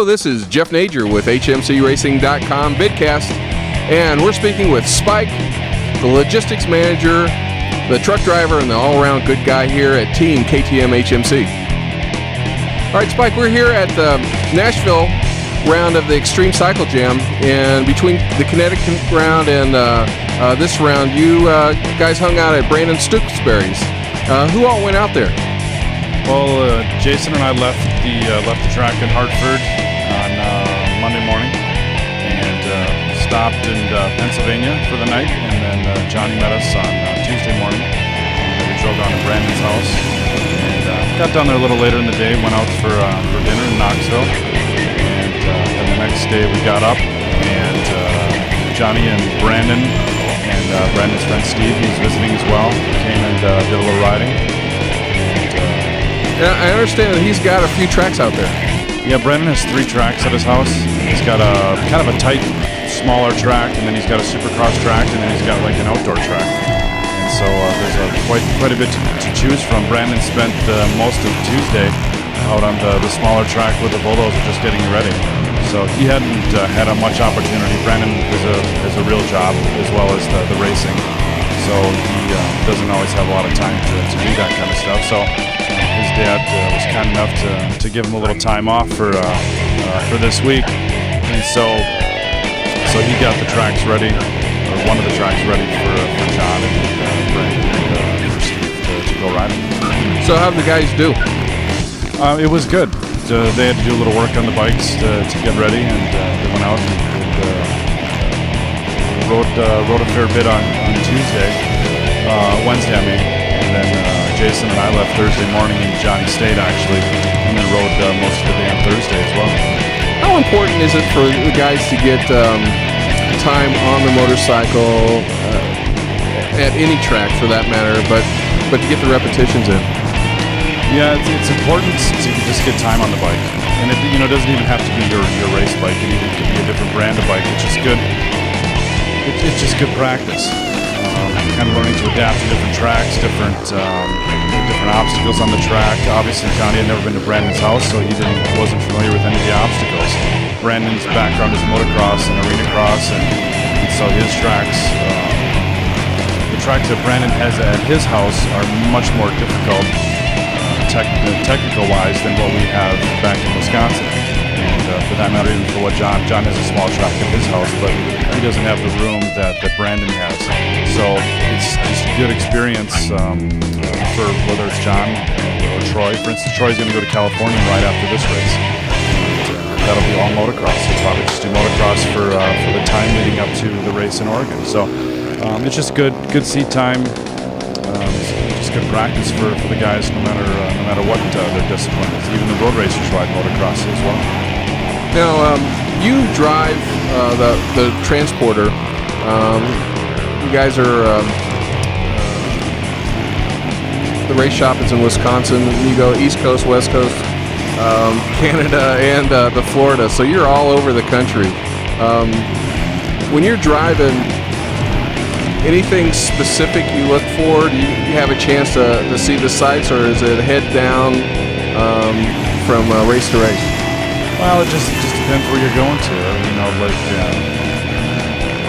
this is Jeff Nager with HMCRacing.com vidcast, and we're speaking with Spike, the logistics manager, the truck driver, and the all-around good guy here at Team KTM HMC. All right, Spike, we're here at the Nashville round of the Extreme Cycle Jam, and between the Connecticut round and this round, you guys hung out at Brandon Stooksbury's. Who all went out there? Well, Jason and I left the track in Hartford on Monday morning and stopped in Pennsylvania for the night, and then Johnny met us on Tuesday morning. And we drove down to Brandon's house and got down there a little later in the day, went out for dinner in Knoxville, and then the next day we got up, and Johnny and Brandon and Brandon's friend Steve, who's visiting as well, came and did a little riding. I understand that he's got a few tracks out there. Yeah, Brandon has 3 tracks at his house. He's got a kind of a tight, smaller track, and then he's got a supercross track, and then he's got like an outdoor track. And so there's quite a bit to choose from. Brandon spent most of Tuesday out on the smaller track with the bulldozer just getting ready. So he hadn't had much opportunity. Brandon has a real job as well as the racing. So he doesn't always have a lot of time to do that kind of stuff. So his dad was kind enough to give him a little time off for this week, and so he got the tracks ready, or one of the tracks ready for John and Brandon and for Steve to go riding. So how did the guys do? It was good. They had to do a little work on the bikes to get ready, and they went out and rode a fair bit on Wednesday, I mean, and then Jason and I left Thursday morning, and Johnny stayed actually, and then rode most of the day on Thursday as well. How important is it for the guys to get time on the motorcycle at any track for that matter, but to get the repetitions in? Yeah, it's important to just get time on the bike, and it doesn't even have to be your race bike. It even could be a different brand of bike. It's just good. It's just good practice. Kind of learning to adapt to different tracks, different obstacles on the track. Obviously, Johnny had never been to Brandon's house, so he wasn't familiar with any of the obstacles. Brandon's background is motocross and arena cross, and so his tracks, the tracks that Brandon has at his house are much more difficult, technical-wise, than what we have back in Wisconsin. And for that matter, even for what John has a small track at his house, but he doesn't have the room that Brandon has. So it's just a good experience for whether it's John or Troy. For instance, Troy's going to go to California right after this race. And, that'll be all motocross. He'll probably just do motocross for the time leading up to the race in Oregon. So it's just good seat time. Just good practice for the guys, no matter what their discipline is. Even the road racers ride motocross as well. Now, you drive the transporter. You guys are the race shop is in Wisconsin. You go East Coast, West Coast, Canada, and to Florida. So you're all over the country. When you're driving, anything specific you look for? Do you have a chance to see the sights, or is it head down from race to race? Well, it just depends where you're going to.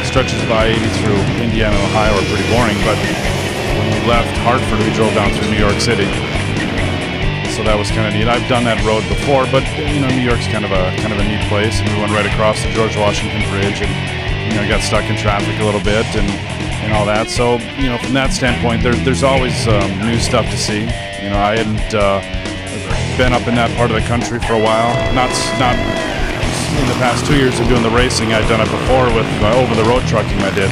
Stretches of I-80 through Indiana and Ohio are pretty boring, but when we left Hartford, we drove down through New York City. So that was kind of neat. I've done that road before, but New York's kind of a neat place, and we went right across the George Washington Bridge, and got stuck in traffic a little bit and all that. So from that standpoint, there's always new stuff to see. I hadn't been up in that part of the country for a while. Not in the past 2 years of doing the racing. I'd done it before with over-the-road trucking I did,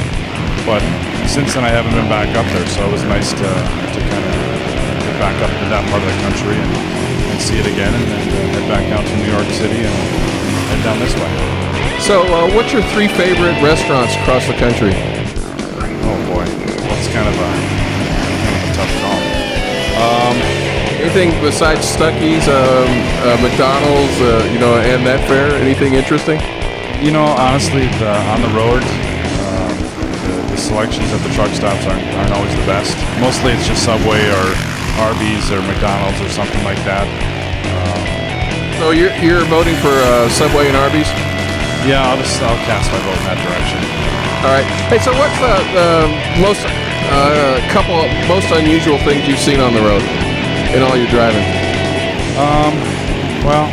but since then I haven't been back up there. So it was nice to kind of get back up to that part of the country and see it again, and then head back down to New York City and head down this way. So, what's your 3 favorite restaurants across the country? Oh boy, that's kind of a tough call. Anything besides Stuckey's, McDonald's, and that fare? Anything interesting? Honestly, on the road, the selections at the truck stops aren't always the best. Mostly it's just Subway or Arby's or McDonald's or something like that. So you're voting for Subway and Arby's? Yeah, I'll cast my vote in that direction. All right. Hey, so what's the most most unusual things you've seen on the road in all your driving? Well,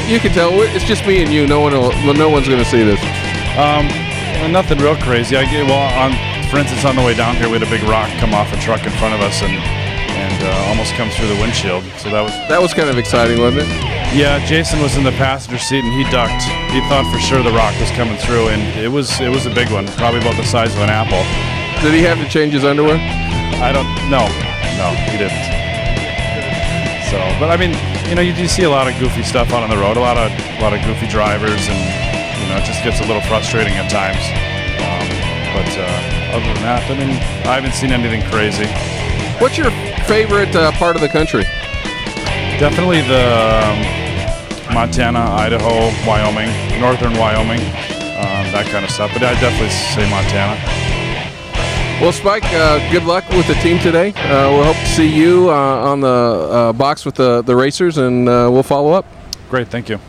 you can tell it's just me and you. No one's going to see this. Nothing real crazy. For instance, on the way down here, we had a big rock come off a truck in front of us and almost come through the windshield. So that was kind of exciting, wasn't it? Yeah, Jason was in the passenger seat and he ducked. He thought for sure the rock was coming through, and it was a big one, probably about the size of an apple. Did he have to change his underwear? I don't know. No, he didn't. So, but I mean, you see a lot of goofy stuff out on the road, a lot of goofy drivers, and it just gets a little frustrating at times. But other than that, I mean, I haven't seen anything crazy. What's your favorite part of the country? Definitely the Montana, Idaho, Wyoming, northern Wyoming, that kind of stuff. But I'd definitely say Montana. Well, Spike, good luck with the team today. We'll hope to see you on the box with the racers, and we'll follow up. Great, thank you.